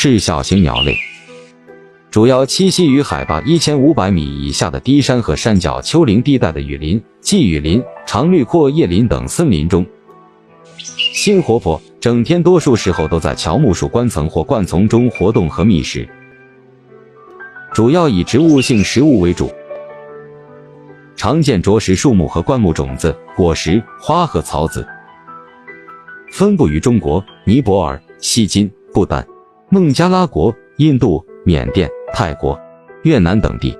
是小型鸟类，主要栖息于海拔1500米以下的低山和山脚丘陵地带的雨林、季雨林、常绿阔叶林等森林中。性活泼，整天多数时候都在乔木树冠层或灌丛中活动和觅食，主要以植物性食物为主，常见啄食树木和灌木种子、果实、花和草籽。分布于中国、尼泊尔、锡金、不丹、孟加拉国、印度、缅甸、泰国、越南等地。